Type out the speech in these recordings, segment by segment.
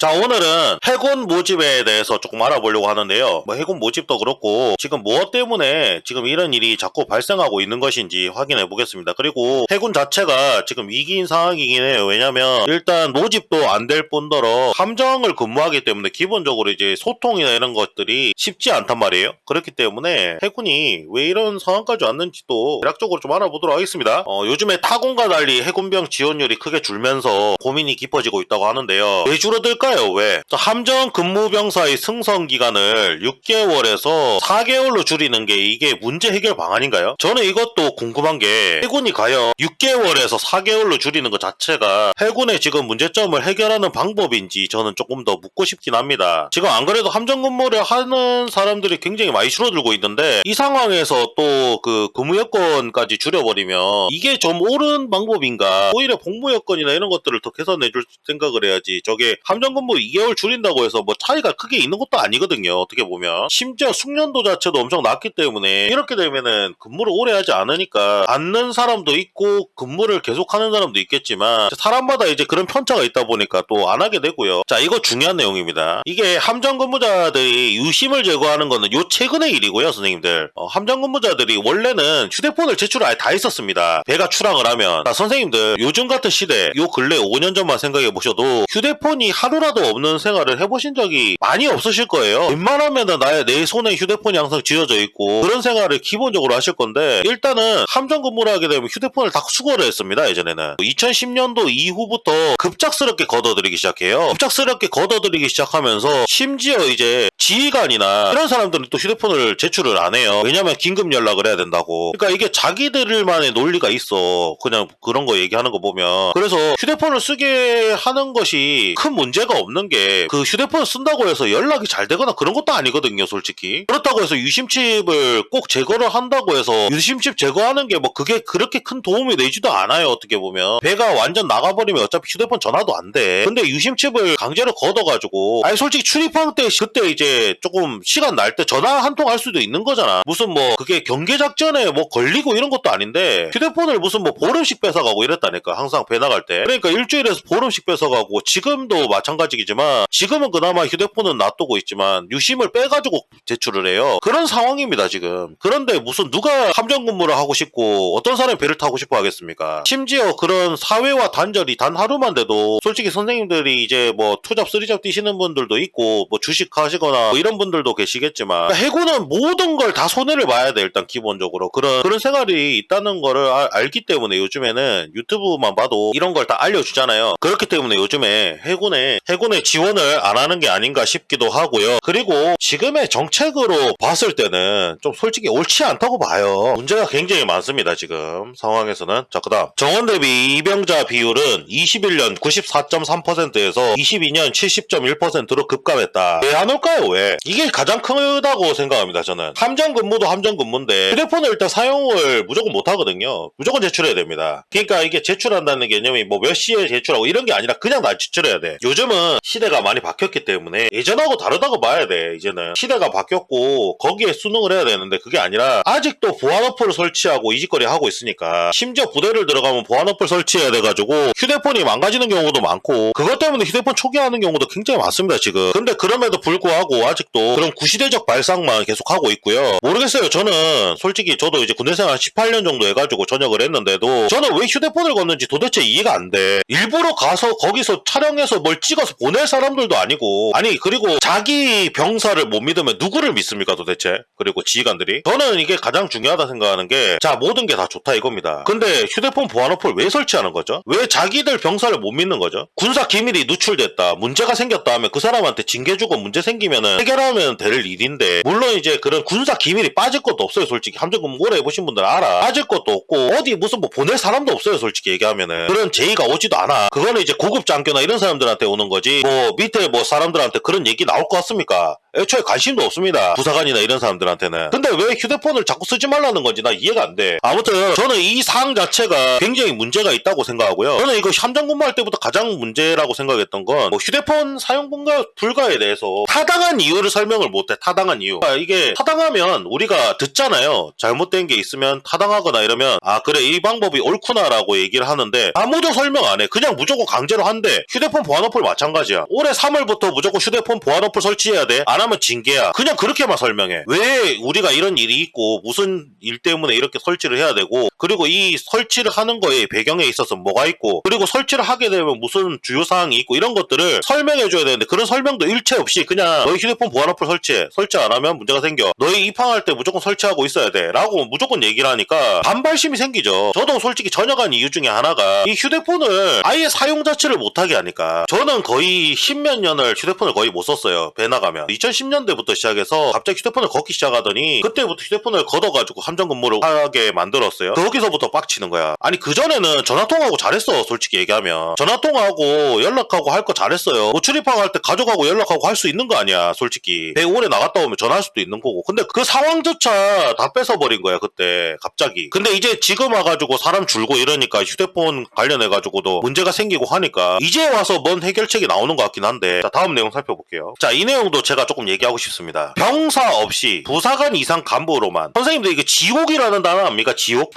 자, 오늘은 해군 모집에 대해서 조금 알아보려고 하는데요. 해군 모집도 그렇고 지금 무엇 때문에 지금 이런 일이 자꾸 발생하고 있는 것인지 확인해 보겠습니다. 그리고 해군 자체가 지금 위기인 상황이긴 해요. 왜냐면 일단 모집도 안 될 뿐더러 함정을 근무하기 때문에 기본적으로 이제 소통이나 이런 것들이 쉽지 않단 말이에요. 그렇기 때문에 해군이 왜 이런 상황까지 왔는지도 대략적으로 좀 알아보도록 하겠습니다. 요즘에 타공과 달리 해군병 지원율이 크게 줄면서 고민이 깊어지고 있다고 하는데요. 왜 줄어들까요? 왜? 함정 근무병사의 승선 기간을 6개월에서 4개월로 줄이는 게 이게 문제 해결 방안인가요? 저는 이것도 궁금한 게 해군이 과연 6개월에서 4개월로 줄이는 것 자체가 해군의 지금 문제점을 해결하는 방법인지 저는 조금 더 묻고 싶긴 합니다. 지금 안 그래도 함정 근무를 하는 사람들이 굉장히 많이 줄어들고 있는데 이 상황에서 또 그 근무 여건까지 줄여버리면 이게 좀 옳은 방법인가? 오히려 복무 여건이나 이런 것들을 더 개선해줄 생각을 해야지. 저게 함정 근무 2개월 줄인다고 해서 뭐 차이가 크게 있는 것도 아니거든요. 어떻게 보면 심지어 숙련도 자체도 엄청 낮기 때문에 이렇게 되면은 근무를 오래 하지 않으니까 앉는 사람도 있고 근무를 계속하는 사람도 있겠지만 사람마다 이제 그런 편차가 있다 보니까 또 안 하게 되고요. 자, 이거 중요한 내용입니다. 이게 함정 근무자들이 유심을 제거하는 거는 요 최근의 일이고요, 선생님들. 함정 근무자들이 원래는 휴대폰을 제출을 아예 다 했었습니다. 배가 추락을 하면. 자, 선생님들 요즘 같은 시대 요 근래 5년 전만 생각해 보셔도 휴대폰이 하루라도 없는 생활을 해보신 적이 많이 없으실 거예요. 웬만하면은 내 손에 휴대폰이 항상 쥐어져 있고 그런 생활을 기본적으로 하실 건데 일단은 함정 근무를 하게 되면 휴대폰을 다 수거를 했습니다. 예전에는 2010년도 이후부터 급작스럽게 걷어들이기 시작해요. 급작스럽게 걷어들이기 시작하면서 심지어 이제 지휘관이나 이런 사람들은 또 휴대폰을 제출을 안 해요. 왜냐면 긴급 연락을 해야 된다고. 그러니까 이게 자기들만의 논리가 있어. 그냥 그런 거 얘기하는 거 보면. 그래서 휴대폰을 쓰게 하는 것이 큰 문제가 없는 게 그 휴대폰을 쓴다고 해서 연락이 잘 되거나 그런 것도 아니거든요, 솔직히. 그렇다고 해서 유심칩을 꼭 제거를 한다고 해서 유심칩 제거하는 게 뭐 그게 그렇게 큰 도움이 되지도 않아요, 어떻게 보면. 배가 완전 나가버리면 어차피 휴대폰 전화도 안 돼. 근데 유심칩을 강제로 걷어가지고 아니 솔직히 출입항 때 그때 이제 조금 시간 날 때 전화 한 통 할 수도 있는 거잖아. 무슨 뭐 그게 경계작전에 뭐 걸리고 이런 것도 아닌데 휴대폰을 무슨 뭐 보름씩 뺏어가고 이랬다니까, 항상 배 나갈 때. 그러니까 일주일에서 보름씩 뺏어가고 지금도 마찬가지이지만 지금은 그나마 휴대폰은 놔두고 있지만 유심을 빼가지고 제출을 해요. 그런 상황입니다 지금. 그런데 무슨 누가 함정 근무를 하고 싶고 어떤 사람이 배를 타고 싶어 하겠습니까? 심지어 그런 사회와 단절이 단 하루만 돼도 솔직히 선생님들이 이제 뭐 투잡 쓰리잡 뛰시는 분들도 있고 뭐 주식 하시거나 뭐 이런 분들도 계시겠지만 해군은 모든 걸 다 손해를 봐야 돼. 일단 기본적으로 그런 생활이 있다는 거를 알기 때문에 요즘에는 유튜브만 봐도 이런 걸 다 알려주잖아요. 그렇기 때문에 요즘에 해군의 지원을 안 하는 게 아닌가 싶기도 하고요. 그리고 지금의 정책으로 봤을 때는 좀 솔직히 옳지 않다고 봐요. 문제가 굉장히 많습니다 지금 상황에서는. 자, 그다음 정원 대비 이병자 비율은 21년 94.3%에서 22년 70.1%로 급감했다. 왜 안 올까요? 왜? 이게 가장 크다고 생각합니다 저는. 함정 근무도 함정 근무인데 휴대폰을 일단 사용을 무조건 못 하거든요. 무조건 제출해야 됩니다. 그러니까 이게 제출한다는 개념이 뭐 몇 시에 제출하고 이런 게 아니라 그냥 나 제출해야 돼. 요즘은 시대가 많이 바뀌었기 때문에 예전하고 다르다고 봐야 돼. 이제는 시대가 바뀌었고 거기에 수능을 해야 되는데 그게 아니라 아직도 보안 어플을 설치하고 이짓거리 하고 있으니까, 심지어 부대를 들어가면 보안 어플 설치해야 돼가지고 휴대폰이 망가지는 경우도 많고 그것 때문에 휴대폰 초기화하는 경우도 굉장히 많습니다 지금. 근데 그럼에도 불구하고 아직도 그런 구시대적 발상만 계속 하고 있고요. 모르겠어요. 저는 솔직히 저도 이제 군대생활 18년 정도 해가지고 전역을 했는데도 저는 왜 휴대폰을 걷는지 도대체 이해가 안 돼. 일부러 가서 거기서 촬영해서 뭘 찍어서 보낼 사람들도 아니고, 아니 그리고 자기 병사를 못 믿으면 누구를 믿습니까 도대체? 그리고 지휘관들이. 저는 이게 가장 중요하다 생각하는 게, 자 모든 게 다 좋다 이겁니다. 근데 휴대폰 보안 어플 왜 설치하는 거죠? 왜 자기들 병사를 못 믿는 거죠? 군사 기밀이 누출됐다, 문제가 생겼다 하면 그 사람한테 징계 주고 문제 생기면은 해결하면 될 일인데, 물론 이제 그런 군사 기밀이 빠질 것도 없어요 솔직히. 함정 근무 오래 해보신 분들 알아. 빠질 것도 없고 어디 무슨 뭐 보낼 사람도 없어요 솔직히 얘기하면은. 그런 제의가 오지도 않아. 그거는 이제 고급 장교나 이런 사람들한테 오는 거지 뭐 밑에 뭐 사람들한테 그런 얘기 나올 것 같습니까? 애초에 관심도 없습니다 부사관이나 이런 사람들한테는. 근데 왜 휴대폰을 자꾸 쓰지 말라는 건지 나 이해가 안 돼. 아무튼 저는 이 사항 자체가 굉장히 문제가 있다고 생각하고요. 저는 이거 함정 근무할 때부터 가장 문제라고 생각했던 건 뭐 휴대폰 사용 불가에 대해서 타당한 이유를 설명을 못해. 타당한 이유. 그러니까 이게 타당하면 우리가 듣잖아요. 잘못된 게 있으면 타당하거나 이러면 아 그래 이 방법이 옳구나라고 얘기를 하는데 아무도 설명 안 해. 그냥 무조건 강제로 한대. 휴대폰 보안 어플 마찬가지 마찬가지야. 올해 3월부터 무조건 휴대폰 보안 어플 설치해야 돼. 안 하면 징계야. 그냥 그렇게만 설명해. 왜 우리가 이런 일이 있고 무슨 일 때문에 이렇게 설치를 해야 되고, 그리고 이 설치를 하는 거에 배경에 있어서 뭐가 있고, 그리고 설치를 하게 되면 무슨 주요사항이 있고, 이런 것들을 설명해줘야 되는데 그런 설명도 일체 없이 그냥 너희 휴대폰 보안 어플 설치해. 설치 안 하면 문제가 생겨. 너희 입항할 때 무조건 설치하고 있어야 돼. 라고 무조건 얘기를 하니까 반발심이 생기죠. 저도 솔직히 전역한 이유 중에 하나가 이 휴대폰을 아예 사용 자체를 못하게 하니까. 저는 거의 10몇 년을 휴대폰을 거의 못 썼어요. 배 나가면. 2010년대부터 시작해서 갑자기 휴대폰을 걷기 시작하더니 그때부터 휴대폰을 걷어가지고 함정 근무를 하게 만들었어요. 거기서부터 빡치는 거야. 아니 그전에는 전화통화하고 잘했어. 솔직히 얘기하면 전화통화하고 연락하고 할 거 잘했어요. 뭐 출입항할 때 가져가고 연락하고 할 수 있는 거 아니야. 솔직히 배 오래 나갔다 오면 전화할 수도 있는 거고. 근데 그 상황조차 다 뺏어버린 거야 그때 갑자기. 근데 이제 지금 와가지고 사람 줄고 이러니까 휴대폰 관련해가지고도 문제가 생기고 하니까 이제 와서 뭔 해결책이 나오는 것 같긴 한데, 자 다음 내용 살펴볼게요. 자, 이 내용도 제가 조금 얘기하고 싶습니다. 병사 없이 부사관 이상 간부로만. 선생님들 이게 지옥이라는 단어 압니까? 지옥?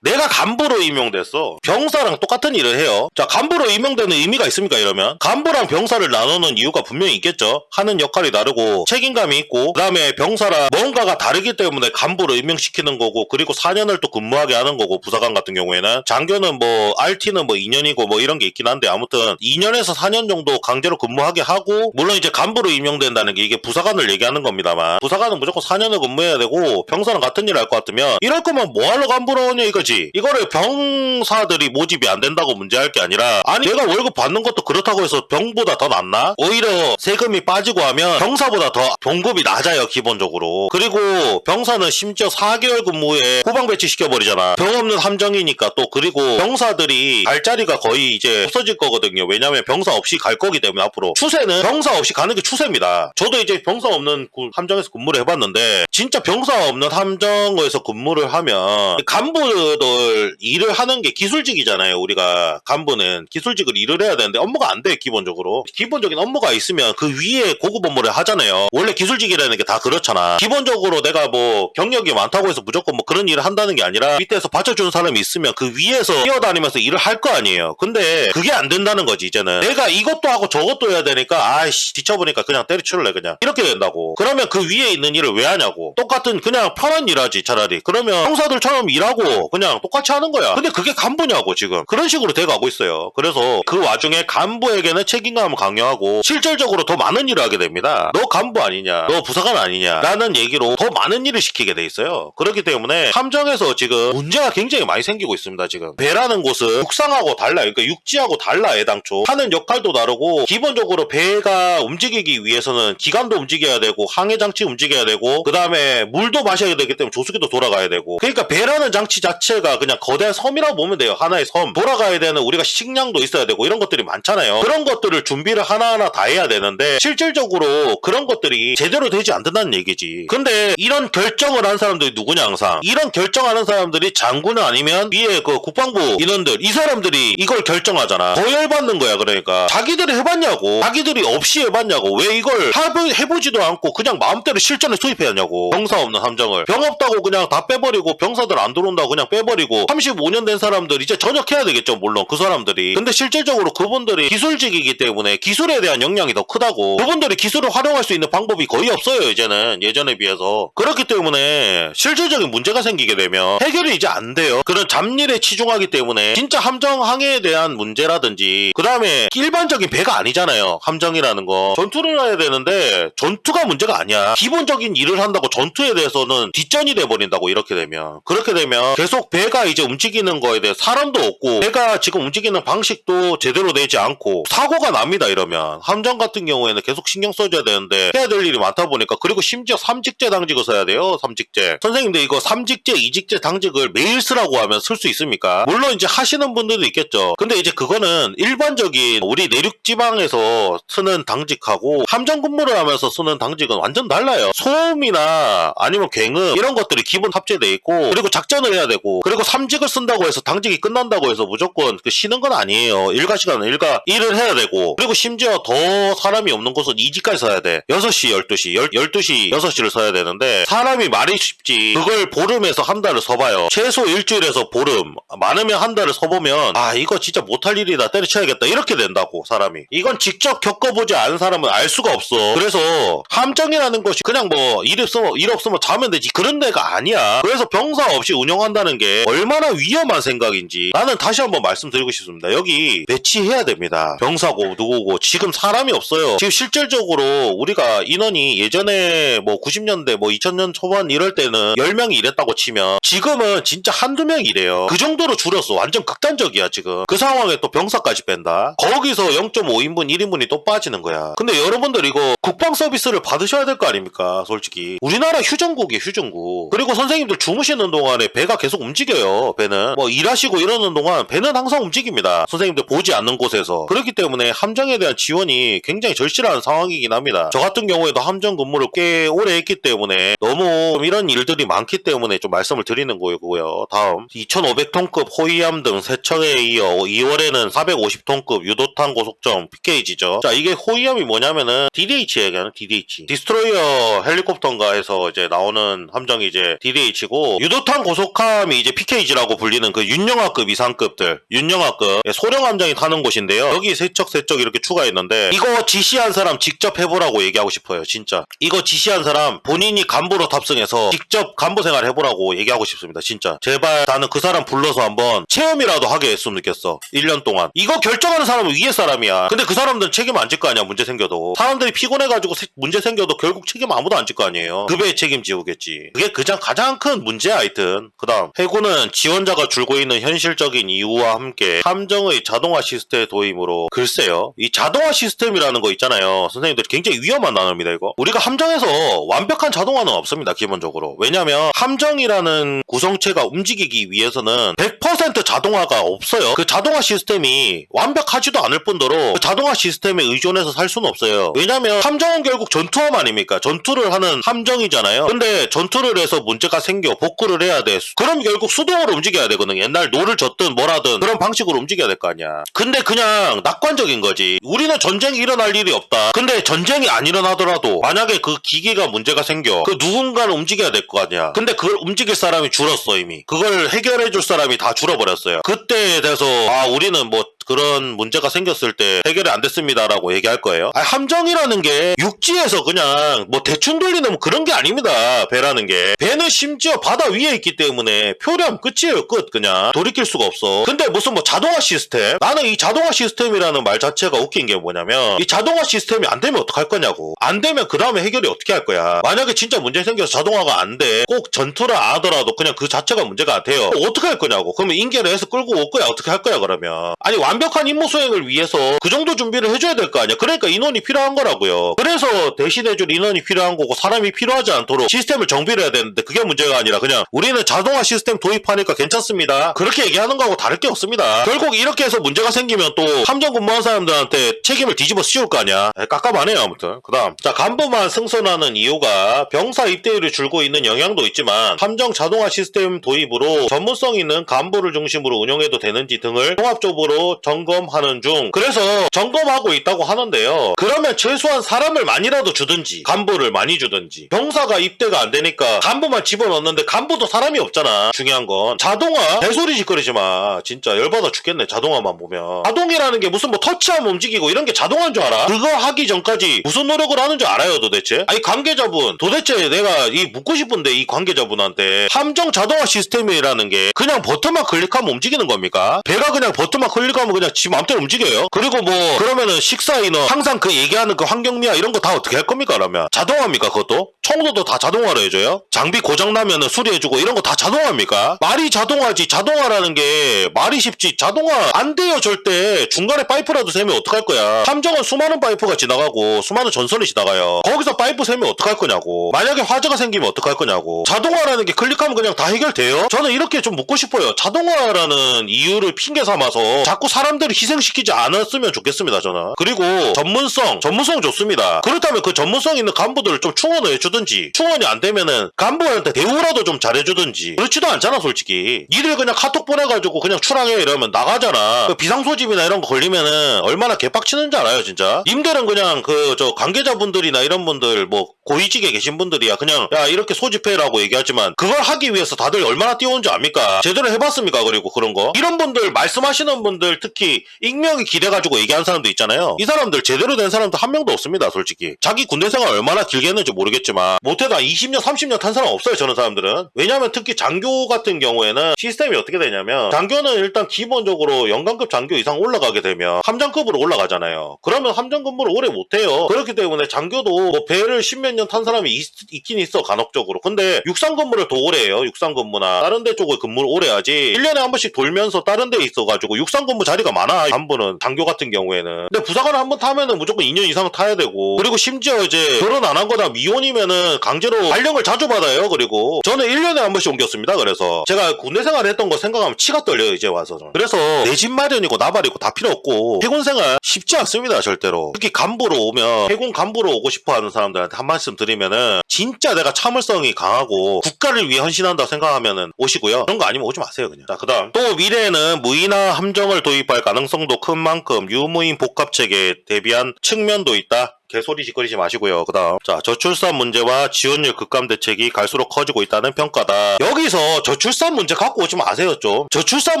내가 간부로 임용됐어. 병사랑 똑같은 일을 해요. 자, 간부로 임용되는 의미가 있습니까? 이러면 간부랑 병사를 나누는 이유가 분명히 있겠죠. 하는 역할이 다르고 책임감이 있고, 그 다음에 병사랑 뭔가가 다르기 때문에 간부로 임명시키는 거고, 그리고 4년을 또 근무하게 하는 거고, 부사관 같은 경우에는 장교는 뭐 RT는 뭐 2년이고 뭐 이런 게 있긴 한데, 아무튼 2년에서 4년 정도 강제로 근무하게 하고, 물론 이제 간부로 임용된다는 게 이게 부사관을 얘기하는 겁니다만, 부사관은 무조건 4년을 근무해야 되고 병사랑 같은 일 할 것 같으면 이럴 거면 뭐하러 간부로 오냐 이거지. 이거를 병사들이 모집이 안 된다고 문제할 게 아니라, 아니 내가 월급 받는 것도 그렇다고 해서 병보다 더 낫나? 오히려 세금이 빠지고 하면 병사보다 더 봉급이 낮아요 기본적으로. 그리고 병사는 심지어 4개월 근무에 후방 배치시켜버리잖아. 병 없는 함정이니까. 또 그리고 병사들이 갈 자리가 거의 이제 없어질 거거든요. 왜냐면 병사 없이 갈 거기 때문에. 앞으로 추세는 병사 없이 가는 게 추세입니다. 저도 이제 병사 없는 함정에서 근무를 해봤는데, 진짜 병사 없는 함정에서 근무를 하면 간부들 일을 하는 게 기술직이잖아요. 우리가 간부는 기술직을 일을 해야 되는데 업무가 안 돼. 기본적으로 기본적인 업무가 있으면 그 위에 고급 업무를 하잖아요. 원래 기술직이라는 게 다 그렇잖아. 기본적으로 내가 뭐 경력이 많다고 해서 무조건 뭐 그런 일을 한다는 게 아니라 밑에서 받쳐주는 사람이 있으면 그 위에서 뛰어다니면서 일을 할 거 아니에요. 근데 그게 안 된다는 거지. 이제는 내가 이것도 하고 저것도 해야 되니까 아이씨 지쳐보니까 그냥 때려치울래 그냥 이렇게 된다고. 그러면 그 위에 있는 일을 왜 하냐고. 똑같은 그냥 편한 일 하지 차라리. 그러면 형사들처럼 일하고 그냥 똑같이 하는 거야. 근데 그게 간부냐고. 지금 그런 식으로 돼가고 있어요. 그래서 그 와중에 간부에게는 책임감을 강요하고 실질적으로 더 많은 일을 하게 됩니다. 너 간부 아니냐, 너 부사관 아니냐 라는 얘기로 더 많은 일을 시키게 돼 있어요. 그렇기 때문에 함정에서 지금 문제가 굉장히 많이 생기고 있습니다. 지금 배라는 곳은 육상하고 달라. 그러니까 육지하고 달라. 애당초 하는 역할도 다르고, 기본적으로 배가 움직이기 위해서는 기관도 움직여야 되고 항해장치 움직여야 되고, 그 다음에 물도 마셔야 되기 때문에 조수기도 돌아가야 되고. 그러니까 배라는 장치 자체가 그냥 거대한 섬이라고 보면 돼요. 하나의 섬. 돌아가야 되는 우리가 식량도 있어야 되고 이런 것들이 많잖아요. 그런 것들을 준비를 하나하나 다 해야 되는데 실질적으로 그런 것들이 제대로 되지 않는다는 얘기지. 근데 이런 결정을 한 사람들이 누구냐? 항상 이런 결정하는 사람들이 장군 아니면 위에 그 국방부 인원들, 이 사람들이 이걸 결정하잖아. 더 열받는 거야. 그러니까 자기들이 해봤냐고. 자기들이 없이 해봤냐고. 왜 이걸 해보지도 않고 그냥 마음대로 실전에 투입해야냐고. 병사 없는 함정을. 병 없다고 그냥 다 빼버리고, 병사들 안 들어온다고 그냥 빼버리고, 35년 된 사람들 이제 전역해야 되겠죠. 물론 그 사람들이. 근데 실질적으로 그분들이 기술직이기 때문에 기술에 대한 역량이 더 크다고. 그분들이 기술을 활용할 수 있는 방법이 거의 없어요. 이제는 예전에 비해서. 그렇기 때문에 실질적인 문제가 생기게 되면 해결이 이제 안 돼요. 그런 잡일에 치중하기 때문에 진짜 함정 항해에 대한 문제라든지, 그 다음에 일반적인 배가 아니잖아요. 함정이라는 거 전투를 해야 되는데 전투가 문제가 아니야. 기본적인 일을 한다고 전투에 대해서는 뒷전이 돼버린다고. 이렇게 되면. 그렇게 되면 계속 배가 이제 움직이는 거에 대해 사람도 없고, 배가 지금 움직이는 방식도 제대로 되지 않고 사고가 납니다. 이러면 함정 같은 경우에는 계속 신경 써줘야 되는데 해야 될 일이 많다 보니까. 그리고 심지어 삼직제 당직을 써야 돼요. 삼직제. 선생님들 이거 삼직제 이직제 당직을 매일 쓰라고 하면 쓸 수 있습니까? 물론 이제 하시는 분들도 있겠죠. 근데 이제 그거는 일반적인 우리 내륙 지방에서 쓰는 당직하고 함정 근무를 하면서 쓰는 당직은 완전 달라요. 소음이나 아니면 굉음 이런 것들이 기본 탑재돼 있고, 그리고 작전을 해야 되고, 그리고 3직을 쓴다고 해서 당직이 끝난다고 해서 무조건 그 쉬는 건 아니에요. 일과 시간은 일을 해야 되고, 그리고 심지어 더 사람이 없는 곳은 2직까지 써야 돼. 6시, 12시, 12시, 6시를 써야 되는데 사람이 말이 쉽지 그걸 보름에서 한 달을 서봐요. 최소 일주일에서 보름, 많으면 한 달을 서보면 아 이거 진짜 못할 일이다, 때려쳐야겠다 이렇게 된다고. 사람이 이건 직접 겪어보지 않은 사람은 알 수가 없어. 그래서 함정이라는 것이 그냥 뭐 일 없으면 자면 되지 그런 데가 아니야. 그래서 병사 없이 운영한다는 게 얼마나 위험한 생각인지 나는 다시 한번 말씀드리고 싶습니다. 여기 배치해야 됩니다. 병사고 누구고 지금 사람이 없어요. 지금 실질적으로 우리가 인원이 예전에 뭐 90년대 뭐 2000년 초반 이럴 때는 10명이 일했다고 치면 지금은 진짜 한두 명 이래요. 그 정도로 줄였어. 완전 극단적이야 지금. 그 상황에 또 병사까지 뺀다. 거기서 0.5인분 1인분이 또 빠지는 거야. 근데 여러분들 이거 국방 서비스를 받으셔야 될 거 아닙니까? 솔직히 우리나라 휴전국이에요. 휴전국. 그리고 선생님들 주무시는 동안에 배가 계속 움직여요. 배는 뭐 일하시고 이러는 동안 배는 항상 움직입니다. 선생님들 보지 않는 곳에서. 그렇기 때문에 함정에 대한 지원이 굉장히 절실한 상황이긴 합니다. 저 같은 경우에도 함정 근무를 꽤 오래 했기 때문에 너무 이런 일들이 많기 때문에 좀 말씀을 드리는 거고요. 다음 2500톤급 호위함 등 세척에 이어 2월에는 450톤급 유도탄 고속정 PKG죠. 자, 이게 호위함이 뭐냐면은 DDH 얘기하는 DDH. 디스트로이어 헬리콥터인가 해서 이제 나오는 함정이 이제 DDH고, 유도탄 고속함이 이제 PKG라고 불리는 그 윤영하급 이상급들, 윤영하급 소령 함정이 타는 곳인데요. 여기 세척 이렇게 추가했는데 이거 지시한 사람 직접 해보라고 얘기하고 싶어요. 진짜 이거 지시한 사람 본인이 간부로 탑승해서 직접 간부 생활 해보라고 얘기하고 싶습니다. 진짜 제발 나는 그 사람 불러서 한번 체험이라도 하게 했으면 좋겠어. 1년 동안. 이거 결정하는 사람은 위에 사람이야. 근데 그 사람들은 책임 안 질 거 아니야. 문제 생겨도 사람들이 피곤해가지고 문제 생겨도 결국 책임 아무도 안 질 거 아니에요. 급여에 책임지우겠지. 그게 가장 큰 문제야. 하여튼 그 다음 해군은 지원자가 줄고 있는 현실적인 이유와 함께 함정의 자동화 시스템 도입으로, 글쎄요, 이 자동화 시스템이라는 거 있잖아요. 선생님들 굉장히 위험한 단어입니다. 이거 우리가 함정에서 완벽한 자동화는 없습니다. 기본적으로. 왜냐면 함정이라는 구성체가 움직이기 위해서는 100% 자동화가 없어요. 그 자동화 시스템이 완벽하지도 않을 뿐더러 그 자동화 시스템에 의존해서 살 수는 없어요. 왜냐면 함정은 결국 전투함 아닙니까? 전투를 하는 함정이잖아요. 근데 전투를 해서 문제가 생겨 복구를 해야 돼. 그럼 결국 수동으로 움직여야 되거든. 옛날 노를 젓든 뭐라든 그런 방식으로 움직여야 될 거 아니야. 근데 그냥 낙관적인 거지. 우리는 전쟁이 일어날 일이 없다. 근데 전쟁이 안 일어나더라도 만약에 그 기계가 문제가 생겨 그 누군가는 움직여야 될 거 아니야. 근데 그걸 움직일 사람이 줄었어. 이미 그걸 해결해 줄 사람이 다 줄어버렸어요. 그때에 대해서 아 우리는 뭐 그런 문제가 생겼을 때 해결이 안 됐습니다라고 얘기할 거예요. 함정이라는 게 육지에서 그냥 뭐 대충 돌리는 뭐 그런 게 아닙니다. 배라는 게. 배는 심지어 바다 위에 있기 때문에 표류하면 끝이에요. 끝. 그냥 돌이킬 수가 없어. 근데 무슨 뭐 자동화 시스템? 나는 이 자동화 시스템이라는 말 자체가 웃긴 게 뭐냐면 이 자동화 시스템이 안 되면 어떡할 거냐고. 안 되면 그 다음에 해결이 어떻게 할 거야. 만약에 진짜 문제 생겨서 자동화가 안 돼. 꼭 전투를 안 하더라도 그냥 그 자체가 문제가 안 돼요. 어떻게 할 거냐고. 그러면 인계를 해서 끌고 올 거야. 어떻게 할 거야 그러면. 아니 완벽한 임무 수행을 위해서 그 정도 준비를 해줘야 될 거 아니야. 그러니까 인원이 필요한 거라고요. 그래서 대신해줄 인원이 필요한 거고 사람이 필요하지 않도록 시스템을 정비를 해야 되는데 그게 문제가 아니라 그냥 우리는 자동화 시스템 도입하니까 괜찮습니다. 그렇게 얘기하는 거하고 다를 게 없습니다. 결국 이렇게 해서 문제가 생기면 또 함정 근무한 사람들한테 책임을 뒤집어 씌울 거 아니야. 깝깝하네요. 아무튼 그 다음 자, 간부만 승선하는 이유가 병사 입대율이 줄고 있는 영향도 있지만 함정 자동화 시스템 도입으로 전문성 있는 간부를 중심으로 운영해도 되는지 등을 종합적으로 점검하는 중. 그래서 점검하고 있다고 하는데요. 그러면 최소한 사람을 많이라도 주든지 간부를 많이 주든지. 병사가 입대가 안 되니까 간부만 집어넣는데 간부도 사람이 없잖아. 중요한 건 자동화 개소리 짓거리지 마. 진짜 열받아 죽겠네. 자동화만 보면. 자동이라는 게 무슨 뭐 터치하면 움직이고 이런 게 자동화인 줄 알아? 그거 하기 전까지 무슨 노력을 하는 줄 알아요 도대체? 아니 관계자분 도대체 내가 이 묻고 싶은데 이 관계자분한테 함정 자동화 시스템이라는 게 그냥 버튼만 클릭하면 움직이는 겁니까? 배가 그냥 버튼만 클릭하면 그냥 지 맘대로 움직여요? 그리고 뭐 그러면은 식사 인원 항상 그 얘기하는 그 환경미화 이런 거 다 어떻게 할 겁니까 그러면? 자동화입니까 그것도? 청소도 다 자동화로 해줘요? 장비 고장 나면은 수리해주고 이런 거 다 자동화입니까? 말이 자동화지. 자동화라는 게 말이 쉽지 자동화 안 돼요 절대. 중간에 파이프라도 세면 어떡할 거야. 함정은 수많은 파이프가 지나가고 수많은 전선이 지나가요. 거기서 파이프 세면 어떡할 거냐고. 만약에 화재가 생기면 어떡할 거냐고. 자동화라는 게 클릭하면 그냥 다 해결돼요? 저는 이렇게 좀 묻고 싶어요. 자동화라는 이유를 핑계 삼아서 자꾸 사람들을 희생시키지 않았으면 좋겠습니다, 저는. 그리고 전문성 좋습니다. 그렇다면 그 전문성 있는 간부들을 좀 충원을 해주든지, 충원이 안 되면은 간부한테 대우라도 좀 잘해주든지. 그렇지도 않잖아, 솔직히. 니들 그냥 카톡 보내가지고 그냥 출항해 이러면 나가잖아. 그 비상소집이나 이런 거 걸리면은 얼마나 개빡치는지 알아요, 진짜. 님들은 그냥 저 관계자분들이나 이런 분들 뭐 고위직에 계신 분들이야 그냥 야 이렇게 소집해라고 얘기하지만 그걸 하기 위해서 다들 얼마나 뛰어온지 압니까? 제대로 해봤습니까? 그리고 그런 거 이런 분들 말씀하시는 분들 특히 익명이 기대가지고 얘기한 사람도 있잖아요. 이 사람들 제대로 된 사람도 한 명도 없습니다, 솔직히. 자기 군대 생활 얼마나 길게 했는지 모르겠지만 못해도 한 20년 30년 탄 사람 없어요, 저런 사람들은. 왜냐면 특히 장교 같은 경우에는 시스템이 어떻게 되냐면 장교는 일단 기본적으로 연관급 장교 이상 올라가게 되면 함장급으로 올라가잖아요. 그러면 함장 근무를 오래 못해요. 그렇기 때문에 장교도 뭐 배를 십몇 년 탄 사람이 있긴 있어, 간혹적으로. 근데 육상 근무를 더 오래 해요. 육상 근무나 다른 데 쪽을 근무를 오래 하지 1년에 한 번씩 돌면서 다른 데 있어가지고 육상 근무 자리가 많아, 간부는. 장교 같은 경우에는. 근데 부사관을 한 번 타면은 무조건 2년 이상 타야 되고, 그리고 심지어 이제 결혼 안 한 거나 미혼이면은 강제로 발령을 자주 받아요. 그리고 저는 1년에 한 번씩 옮겼습니다. 그래서 제가 군대 생활 했던 거 생각하면 치가 떨려요, 이제 와서는. 그래서 내 집 마련이고 나발이고 다 필요 없고 해군 생활 쉽지 않습니다, 절대로. 특히 간부로 오면, 해군 간부로 오고 싶어 하는 사람들한테 한 말씀 드리면은 진짜 내가 참을성이 강하고 국가를 위해 헌신한다고 생각하면은 오시고요. 그런 거 아니면 오지 마세요, 그냥. 자, 그 다음 또 미래에는 무인화 함정을 도입할 가능성도 큰 만큼 유무인 복합체계에 대비한 측면도 있다. 개소리 짓거리지 마시고요. 그 다음 자, 저출산 문제와 지원율 급감 대책이 갈수록 커지고 있다는 평가다. 여기서 저출산 문제 갖고 오지 마세요. 좀 저출산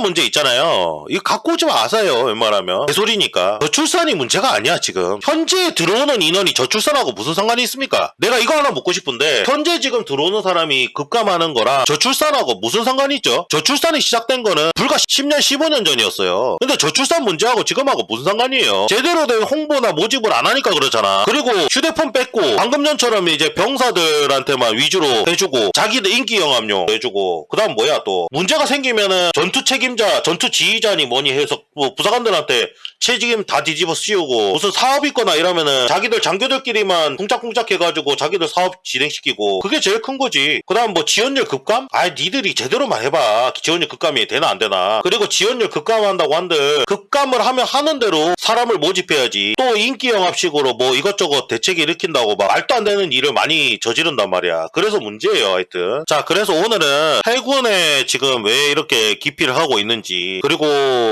문제 있잖아요, 이거 갖고 오지 마세요. 웬만하면 개소리니까. 저출산이 문제가 아니야. 지금 현재 들어오는 인원이 저출산하고 무슨 상관이 있습니까? 내가 이거 하나 묻고 싶은데, 현재 지금 들어오는 사람이 급감하는 거랑 저출산하고 무슨 상관이 있죠? 저출산이 시작된 거는 불과 10년 15년 전이었어요. 근데 저출산 문제하고 지금하고 무슨 상관이에요? 제대로 된 홍보나 모집을 안 하니까 그러잖아. 그리고 휴대폰 뺏고 방금 전처럼 이제 병사들한테만 위주로 해주고 자기들 인기 영합용 해주고, 그 다음 뭐야 또 문제가 생기면은 전투 책임자 전투 지휘자니 뭐니 해서 뭐 부사관들한테 책임 다 뒤집어 씌우고, 무슨 사업 있거나 이러면은 자기들 장교들끼리만 쿵짝쿵짝 해가지고 자기들 사업 진행시키고, 그게 제일 큰 거지. 그 다음 뭐 지원율 급감? 아이 니들이 제대로만 해봐. 지원율 급감이 되나 안 되나. 그리고 지원율 급감한다고 한들 급감을 하면 하는 대로 사람을 모집해야지. 또 인기 영합식으로 뭐 이것저것 대책이 일으킨다고 막 말도 안 되는 일을 많이 저지른단 말이야. 그래서 문제예요, 하여튼. 자, 그래서 오늘은 해군에 지금 왜 이렇게 기피를 하고 있는지, 그리고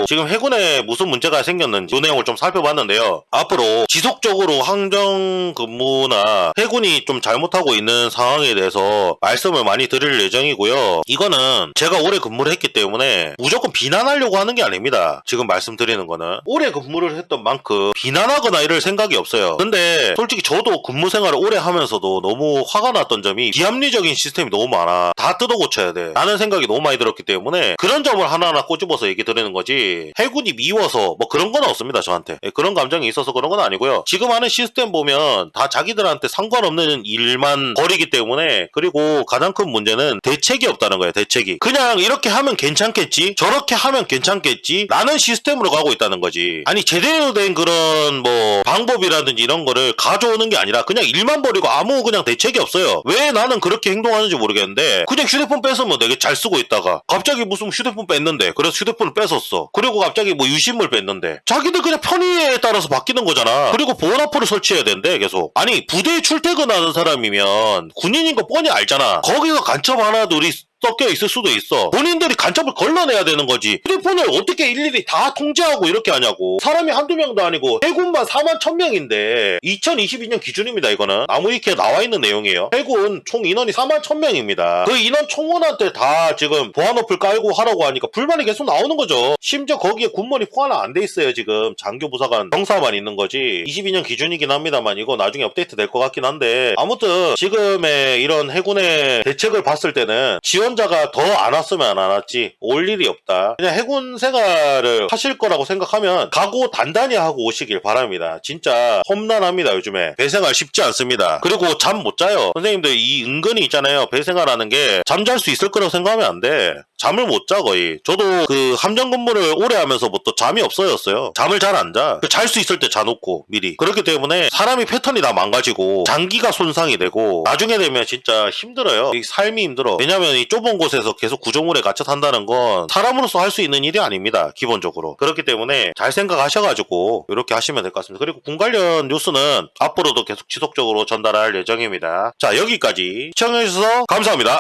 지금 해군에 무슨 문제가 생겼는지 그 내용을 좀 살펴봤는데요. 앞으로 지속적으로 항정 근무나 해군이 좀 잘못하고 있는 상황에 대해서 말씀을 많이 드릴 예정이고요. 이거는 제가 오래 근무를 했기 때문에 무조건 비난하려고 하는 게 아닙니다. 지금 말씀드리는 거는 오래 근무를 했던 만큼 비난하거나 이럴 생각이 없어요. 근데 솔직히 저도 근무 생활을 오래 하면서도 너무 화가 났던 점이 비합리적인 시스템이 너무 많아. 다 뜯어 고쳐야 돼 라는 생각이 너무 많이 들었기 때문에 그런 점을 하나하나 꼬집어서 얘기 드리는 거지, 해군이 미워서 뭐 그런 건 없습니다, 저한테. 그런 감정이 있어서 그런 건 아니고요. 지금 하는 시스템 보면 다 자기들한테 상관없는 일만 벌이기 때문에. 그리고 가장 큰 문제는 대책이 없다는 거예요. 대책이 그냥 이렇게 하면 괜찮겠지, 저렇게 하면 괜찮겠지 라는 시스템으로 가고 있다는 거지. 아니 제대로 된 그런 뭐 방법이라든지 이런 거를 가져오는 게 아니라 그냥 일만 벌이고 아무 그냥 대책이 없어요. 왜 나는 그렇게 행동하는지 모르겠는데, 그냥 휴대폰 뺏으면 되게 잘 쓰고 있다가 갑자기 무슨 휴대폰 뺐는데 그래서 휴대폰을 뺏었어. 그리고 갑자기 뭐 유심물 뺐는데 자기들 그냥 편의에 따라서 바뀌는 거잖아. 그리고 보안 어플을 설치해야 된대, 계속. 아니 부대에 출퇴근하는 사람이면 군인인 거 뻔히 알잖아. 거기서 간첩 하나둘이 섞여 있을 수도 있어. 본인들이 간첩을 걸러내야 되는 거지. 휴대폰을 어떻게 일일이 다 통제하고 이렇게 하냐고. 사람이 한두 명도 아니고 해군만 4만 1000명인데 2022년 기준입니다. 이거는 나무위키에 나와 있는 내용이에요. 해군 총 인원이 4만 1000명입니다. 그 인원 총원한테 다 지금 보안 어플 깔고 하라고 하니까 불만이 계속 나오는 거죠. 심지어 거기에 군번이 포함 안 돼 있어요. 지금 장교 부사관 병사만 있는 거지. 22년 기준이긴 합니다만 이거 나중에 업데이트 될 것 같긴 한데, 아무튼 지금의 이런 해군의 대책을 봤을 때는 지원자가 더 안 왔으면 안 왔지 올 일이 없다. 그냥 해군 생활을 하실 거라고 생각하면 각오 단단히 하고 오시길 바랍니다. 진짜 험난합니다. 요즘에 배생활 쉽지 않습니다. 그리고 잠 못 자요. 선생님들 이 은근히 있잖아요, 배생활하는 게 잠잘 수 있을 거라고 생각하면 안 돼. 잠을 못 자 거의. 저도 그 함정 근무를 오래 하면서부터 잠이 없어졌어요. 잠을 잘 안 자. 잘 수 있을 때 자놓고 미리. 그렇기 때문에 사람이 패턴이 다 망가지고 장기가 손상이 되고 나중에 되면 진짜 힘들어요. 이 삶이 힘들어. 왜냐면 이 좁은 곳에서 계속 구조물에 갇혀 산다는 건 사람으로서 할 수 있는 일이 아닙니다. 기본적으로. 그렇기 때문에 잘 생각하셔가지고 이렇게 하시면 될 것 같습니다. 그리고 군 관련 뉴스는 앞으로도 계속 지속적으로 전달할 예정입니다. 자, 여기까지 시청해주셔서 감사합니다.